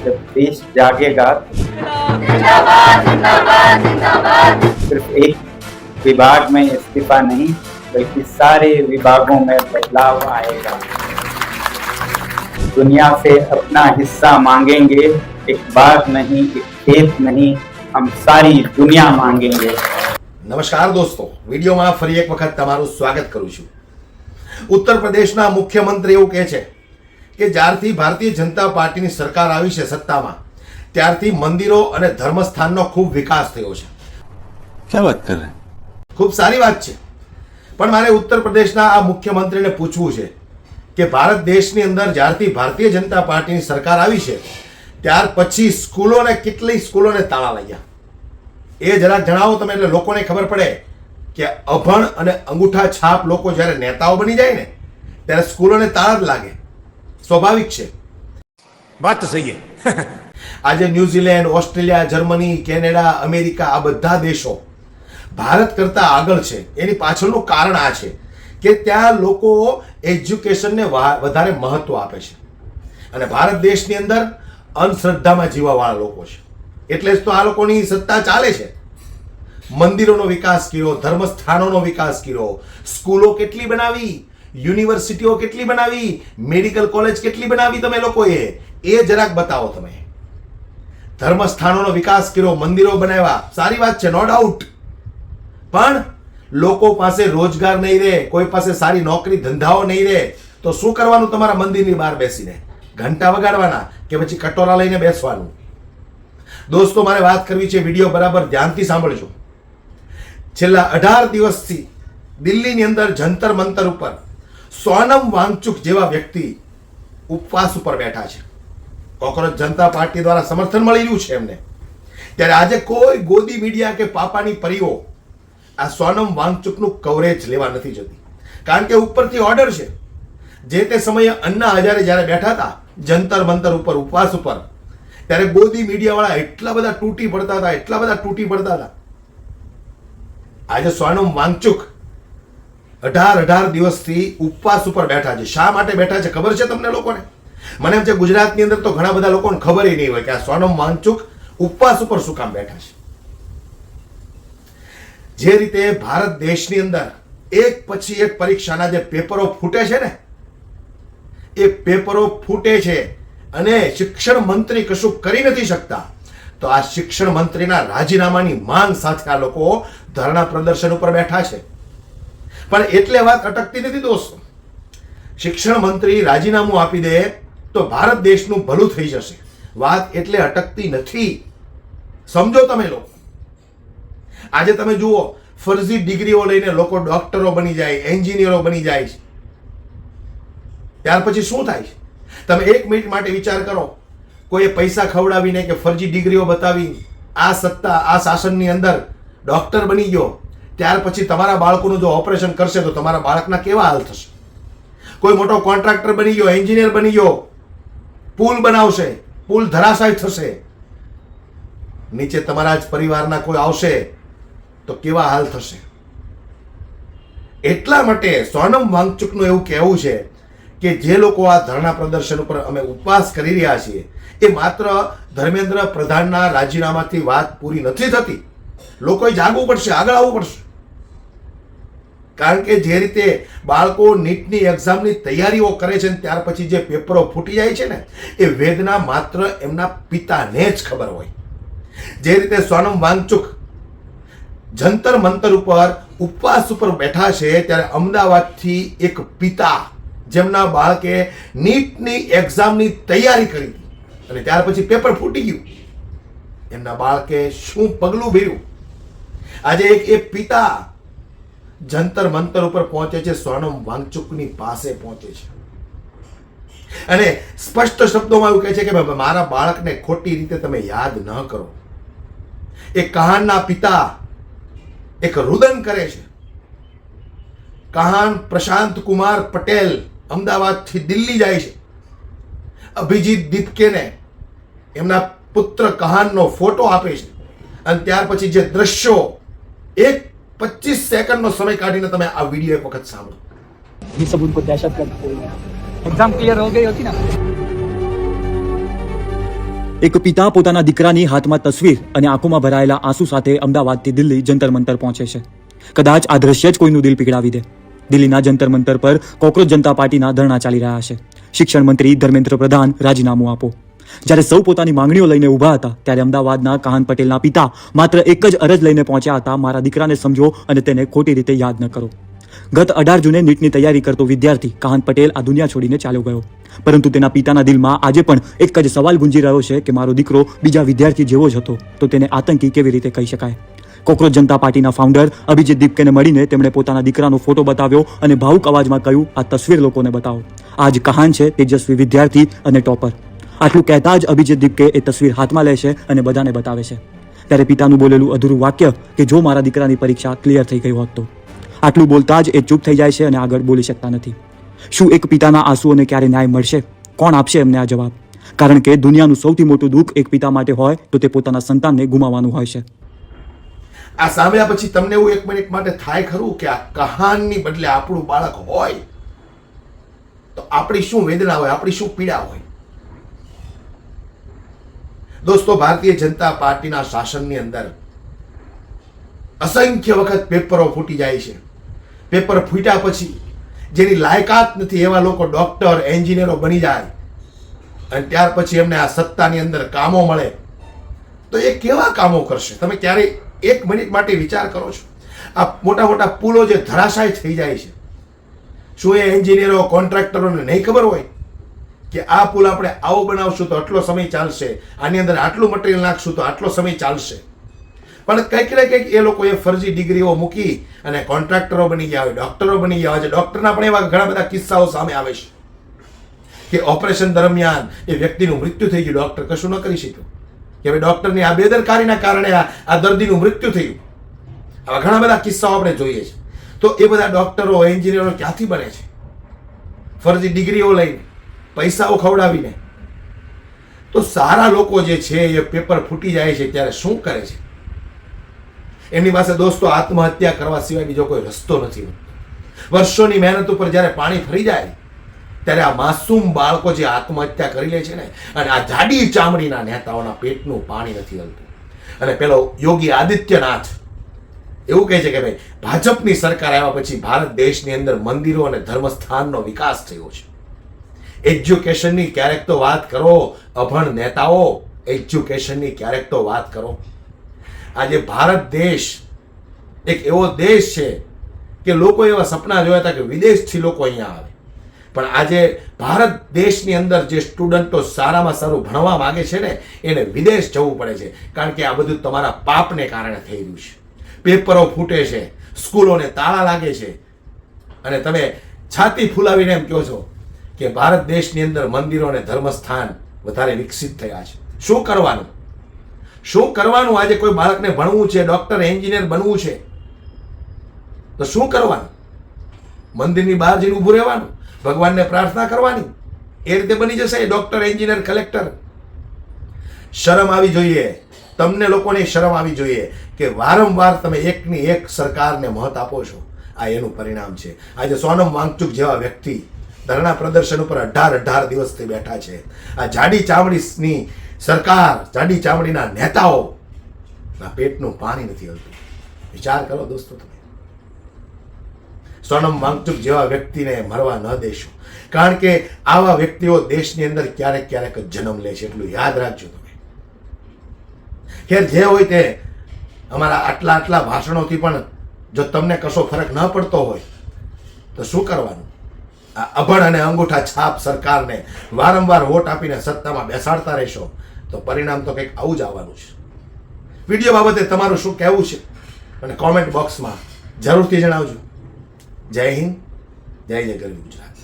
जब देश जागेगा सिर्फ एक विभाग में इस्तीफा नहीं बल्कि सारे विभागों में बदलाव आएगा। दुनिया से अपना हिस्सा मांगेंगे, एक बाग नहीं, एक खेत नहीं, हम सारी दुनिया मांगेंगे। નમસ્કાર દોસ્તો, વિડીયોમાં ફરી એક વખત તમારું સ્વાગત કરું છું। ઉત્તર પ્રદેશના મુખ્યમંત્રી એવું કહે છે કે જ્યારથી ભારતીય જનતા પાર્ટીની સરકાર આવી છે સત્તામાં ત્યારથી મંદિરો અને ધર્મસ્થાનનો ખૂબ વિકાસ થયો છે। क्या बात कर रहे हैं? ખૂબ સારી વાત છે, પણ મારે ઉત્તર પ્રદેશના આ મુખ્યમંત્રીને પૂછવું છે કે ભારત દેશની અંદર જ્યારથી ભારતીય જનતા પાર્ટીની સરકાર આવી છે ત્યાર પછી સ્કૂલોને કેટલી સ્કૂલોને તાળા લાગ્યા એ જરાક જણાવો તમે, એટલે લોકોને ખબર પડે કે અભણ અને અંગૂઠા છાપ લોકો જ્યારે નેતાઓ બની જાય ને ત્યારે સ્કૂલોને તાળા જ લાગે, સ્વાભાવિક છે। વાત તો સહી છે। આજે New Zealand, Australia, Germany, Canada, America આ બધા દેશો ભારત કરતા આગળ છે। એની પાછળનું કારણ આ છે કે ત્યાં લોકો એજ્યુકેશનને વધારે મહત્વ આપે છે અને ભારત દેશની અંદર અંધશ્રદ્ધામાં જીવવાવાળા લોકો છે, એટલે જ તો આ લોકોની સત્તા ચાલે છે। મંદિરોનો વિકાસ કર્યો, ધર્મસ્થાનોનો વિકાસ કર્યો, સ્કૂલો કેટલી બનાવી, યુનિવર્સિટીઓ કેટલી બનાવી, મેડિકલ કોલેજ કેટલી બનાવી તમે લોકોએ, એ જરાક બતાવો તમે। ધર્મસ્થાનોનો વિકાસ કર્યો, મંદિરો બનાવ્યા, સારી વાત છે, નો ડાઉટ, પણ લોકો પાસે રોજગાર નહીં રહે, કોઈ પાસે સારી નોકરી ધંધાઓ નહીં રહે તો શું કરવાનું? તમારા મંદિરની બહાર બેસીને ઘંટા વગાડવાના કે પછી કટોરા લઈને બેસવાનું? દોસ્તો, મારે વાત કરવી છે, વિડીયો બરાબર ધ્યાનથી સાંભળજો। છેલ્લા 18 દિવસથી દિલ્હીની અંદર જંતર મંતર ઉપર સોનમ વાંગચુક જેવા વ્યક્તિ ઉપવાસ ઉપર બેઠા છે। કોકરોચ જનતા પાર્ટી દ્વારા સમર્થન મળી રહ્યું છે એમને, ત્યારે આજે કોઈ ગોદી મીડિયા કે પાપાની પરીઓ આ સોનમ વાંગચુકનું કવરેજ લેવા નથી જતી, કારણ કે ઉપરથી ઓર્ડર છે। જે તે સમયે અન્ના હજારે જ્યારે બેઠા હતા જંતર મંતર ઉપર ઉપવાસ ઉપર, ત્યારે ગોદી મીડિયાવાળા એટલા બધા તૂટી પડતા હતા। આજે સોનમ વાંગચુક 18 દિવસથી ઉપવાસ ઉપર બેઠા છે। શા માટે બેઠા છે ખબર છે તમને લોકોને? મને એમ છે ગુજરાતની અંદર તો ઘણા બધા લોકોને ખબર નહીં હોય કે આ સોનમ વાંગચુક ઉપવાસ ઉપર શું કામ બેઠા છે। જે રીતે ભારત દેશની અંદર એક પછી એક પરીક્ષાના જે પેપરો ફૂટે છે ને, એ પેપરો ફૂટે છે અને શિક્ષણ મંત્રી કશું કરી નથી શકતા, તો આ શિક્ષણ મંત્રીના રાજીનામાની માંગ સાથે આ લોકો ધરણા પ્રદર્શન ઉપર બેઠા છે। પણ એટલે વાત અટકતી નથી દોસ્તો। શિક્ષણ મંત્રી રાજીનામું આપી દે તો ભારત દેશનું ભલું થઈ જશે, વાત એટલે અટકતી નથી, સમજો તમે લોકો। આજે તમે જુઓ, ફરજી ડિગ્રીઓ લઈને લોકો ડોક્ટરો બની જાય, એન્જિનિયરો બની જાય છે, ત્યાર પછી શું થાય છે? તમે 1 મિનિટ માટે વિચાર કરો, કોઈએ પૈસા ખવડાવીને કે ફરજી ડિગ્રીઓ બતાવી આ સત્તા આ શાસનની અંદર ડોક્ટર બની ગયો, ત્યાર પછી તમારા બાળકોનું જો ઓપરેશન કરશે તો તમારા બાળકના કેવા હાલ થશે? કોઈ મોટો કોન્ટ્રાક્ટર બની ગયો, એન્જિનિયર બની ગયો, પુલ બનાવશે, પુલ ધરાશાય થશે, નીચે તમારા જ પરિવારના કોઈ આવશે તો કેવા હાલ થશે? એટલા માટે સોનમ વાંગચુકનું એવું કહેવું છે કે જે લોકો આ ધરણા પ્રદર્શન ઉપર અમે ઉપવાસ કરી રહ્યા છીએ એ માત્ર ધર્મેન્દ્ર પ્રધાનના રાજીનામાથી વાત પૂરી નથી થતી, લોકોએ જાગવું પડશે, આગળ આવવું પડશે। કારણ કે જે રીતે બાળકો નીટની એક્ઝામની તૈયારીઓ કરે છે ત્યાર પછી જે પેપરો ફૂટી જાય છે ને, એ વેદના માત્ર એમના પિતાને જ ખબર હોય। જે રીતે સોનમ વાંગચુક જંતર મંતર ઉપર ઉપવાસ ઉપર બેઠા છે, ત્યારે અમદાવાદથી એક પિતા જેમના બાળકે નીટની એક્ઝામની તૈયારી કરી અને ત્યાર પછી પેપર ફૂટી ગયું, એમના બાળકે શું પગલું ભર્યું, આજે એ પિતા જંતર મંતર ઉપર પહોંચે છે, સોનમ વાંગચુકની પાસે પહોંચે છે અને સ્પષ્ટ શબ્દોમાં એવું કહે છે કે મારા બાળકને ખોટી રીતે તમે યાદ ન કરો। એ કહાનના પિતા એક રુદન કરે છે। કહાન પ્રશાંત કુમાર પટેલ અમદાવાદથી દિલ્હી જાય છે, અભિજીત દીપકેને એમના પુત્ર કહાનનો ફોટો આપે છે અને ત્યાર પછી જે દ્રશ્યો, એક 25 સેકન્ડનો સમય કાઢીને તમે આ વિડીયો એક વખત સાંભળો। ये सब उनको दहशत गर्द एग्जाम क्लियर हो गई होती ना, એક પિતા પોતાના દીકરાની હાથમાં તસવીર અને આંખોમાં ભરાયેલા આંસુ સાથે અમદાવાદથી દિલ્હી જંતર મંતર પહોંચે છે. કદાચ આ દ્રશ્ય જ કોઈનું દિલ પીગળાવી દે. દિલ્હીના જંતર મંતર પર કોકરોચ જનતા પાર્ટીના ધરણા ચાલી રહ્યા છે. શિક્ષણ મંત્રી ધર્મેન્દ્ર પ્રધાન, રાજીનામું આપો. જ્યારે સૌ પોતાની માંગણીઓ લઈને ઊભા હતા ત્યારે અમદાવાદના કાહન પટેલના પિતા માત્ર એક જ અરજ લઈને પહોંચ્યા હતા, મારા દીકરાને સમજો અને તેને ખોટી રીતે યાદ ન કરો. ગત 18 જૂને નીટની તૈયારી કરતો વિદ્યાર્થી કાહન પટેલ આ દુનિયા છોડીને ચાલ્યો ગયો, પરંતુ તેના પિતાના દિલમાં આજે પણ એક જ સવાલ ગુંજી રહ્યો છે કે મારો દીકરો બીજા વિદ્યાર્થી જેવો જ હતો, તો તેને આતંકી કેવી રીતે કહી શકાય? કોકરોચ જનતા પાર્ટીના ફાઉન્ડર અભિજીત દીપકેને મળીને તેમણે પોતાના દીકરાનો ફોટો બતાવ્યો અને ભાવુક અવાજમાં કહ્યું, આ તસવીર લોકોને બતાવો. આ જ કહાન છે તેજસ્વી વિદ્યાર્થી અને ટોપર. આટલું કહેતા જ અભિજીત દીપકે એ તસવીર હાથમાં લે છે અને બધાને બતાવે છે. ત્યારે પિતાનું બોલેલું અધૂરું વાક્ય કે જો મારા દીકરાની પરીક્ષા ક્લિયર થઈ ગઈ હોત તો. આટલું બોલતા જ એ ચૂપ થઈ જાય છે અને આગળ બોલી શકતા નથી. શું એક પિતાના આંસુઓને ક્યારે ન્યાય મળશે? કોણ આપશે એમને આ જવાબ? કારણ કે દુનિયાનું સૌથી મોટું દુઃખ એક પિતા માટે હોય તો તે પોતાના સંતાનને ગુમાવવાનું હોય છે. આ સાંભળ્યા પછી તમને એવું એક મિનિટ માટે થાય ખરું કે આ કહાનની બદલે આપણું બાળક હોય તો આપણી શું વેદના હોય, આપણી શું પીડા હોય? દોસ્તો, ભારતીય જનતા પાર્ટીના શાસનની અંદર અસંખ્ય વખત પેપરો ફૂટી જાય છે. પેપર ફૂટ્યા પછી જેની લાયકાત નથી એવા લોકો ડોક્ટર, એન્જિનિયરો બની જાય અને ત્યાર પછી એમને આ સત્તાની અંદર કામો મળે તો એ કેવા કામો કરશે? તમે ક્યારેય એક મિનિટ માટે વિચાર કરો છો? આ મોટા મોટા પુલો જે ધરાશાય થઈ જાય છે, શું એ એન્જિનિયરો, કોન્ટ્રાક્ટરોને નહીં ખબર હોય કે આ પુલ આપણે આવો બનાવશું તો આટલો સમય ચાલશે, આની અંદર આટલું મટીરિયલ નાખશું તો આટલો સમય ચાલશે? પણ કંઈક ને કંઈક એ લોકોએ ફરજી ડિગ્રીઓ મૂકી અને કોન્ટ્રાક્ટરો બની ગયા હોય, ડોક્ટરો બની ગયા હોય છે. ડોક્ટરના પણ એવા ઘણા બધા કિસ્સાઓ સામે આવે છે કે ઓપરેશન દરમિયાન એ વ્યક્તિનું મૃત્યુ થઈ ગયું, ડોક્ટર કશું ન કરી શક્યો કે હવે ડોક્ટરની આ બેદરકારીના કારણે આ દર્દીનું મૃત્યુ થયું. આવા ઘણા બધા કિસ્સાઓ આપણે જોઈએ છે. તો એ બધા ડોક્ટરો, એન્જિનિયરો ક્યાંથી બને છે? ફરજી ડિગ્રીઓ લઈને, પૈસાઓ ખવડાવીને. તો સારા લોકો જે છે એ પેપર ફૂટી જાય છે ત્યારે શું કરે છે? એમની પાસે દોસ્તો આત્મહત્યા કરવા સિવાય બીજો કોઈ રસ્તો નથી. વર્ષોની મહેનત ઉપર જ્યારે પાણી ફરી જાય ત્યારે આ માસૂમ બાળકો જે આત્મહત્યા કરી લે છે ને, અને આ જાડી ચામડીના નેતાઓના પેટનું પાણી નથી હલતું. અને પેલો યોગી આદિત્યનાથ એવું કહે છે કે ભાઈ ભાજપની સરકાર આવ્યા પછી ભારત દેશની અંદર મંદિરો અને ધર્મસ્થાનનો વિકાસ થયો છે. એજ્યુકેશનની ક્યારેક તો વાત કરો અભણ નેતાઓ, એજ્યુકેશનની ક્યારેક તો વાત કરો. આજે ભારત દેશ એક એવો દેશ છે કે લોકો એવા સપના જોયા હતા કે વિદેશથી લોકો અહીંયા આવે, પણ આજે ભારત દેશની અંદર જે સ્ટુડન્ટો સારામાં સારું ભણવા માંગે છે ને એને વિદેશ જવું પડે છે. કારણ કે આ બધું તમારા પાપને કારણે થઈ રહ્યું છે. પેપરો ફૂટે છે, સ્કૂલોને તાળા લાગે છે અને તમે છાતી ફૂલાવીને એમ કહો છો કે ભારત દેશની અંદર મંદિરો અને ધર્મસ્થાન વધારે વિકસિત થયા છે. શું કરવાનું? શું કરવાનું? આજે કોઈ બાળકને ભણવું છે, ડોક્ટર, એન્જિનિયર બનવું છે તો શું કરવાનું? મંદિરની બહાર જઈને ઊભું રહેવાનું, ભગવાનને પ્રાર્થના કરવાની, એ રીતે બની જશે ડોક્ટર, એન્જિનિયર, કલેક્ટર. શરમ આવી જોઈએ. તમને લોકોને શરમ આવી જોઈએ કે વારંવાર તમે એકની એક સરકારને મત આપો છો. આ એનું પરિણામ છે. આજે સોનમ વાંગચુક જેવા વ્યક્તિ ધરણા પ્રદર્શન ઉપર 18 દિવસથી બેઠા છે. આ જાડી ચામડીની સરકાર, જાડી ચામડીના નેતાઓ ના પેટનું પાણી નથી હલતું. વિચાર કરો દોસ્તો તમે. સોનમ વાંગચુક જેવા વ્યક્તિને મરવા ન દેશો, કારણ કે આવા વ્યક્તિઓ દેશની અંદર ક્યારેક ક્યારેક જ જન્મ લે છે. એટલું યાદ રાખજો તમે. ખેર, જે હોય તે અમારા આટલા ભાષણોથી પણ જો તમને કશો ફરક ન પડતો હોય તો શું કરવાનું? આ અભણ અને અંગૂઠા છાપ સરકારને વારંવાર વોટ આપીને સત્તામાં બેસાડતા રહેશો તો પરિણામ તો કંઈક આવું જ આવવાનું છે. વિડીયો બાબતે તમારું શું કહેવું છે અને કોમેન્ટ બોક્સમાં જરૂરથી જણાવજો. જય હિન્દ, જય ગરવી ગુજરાત.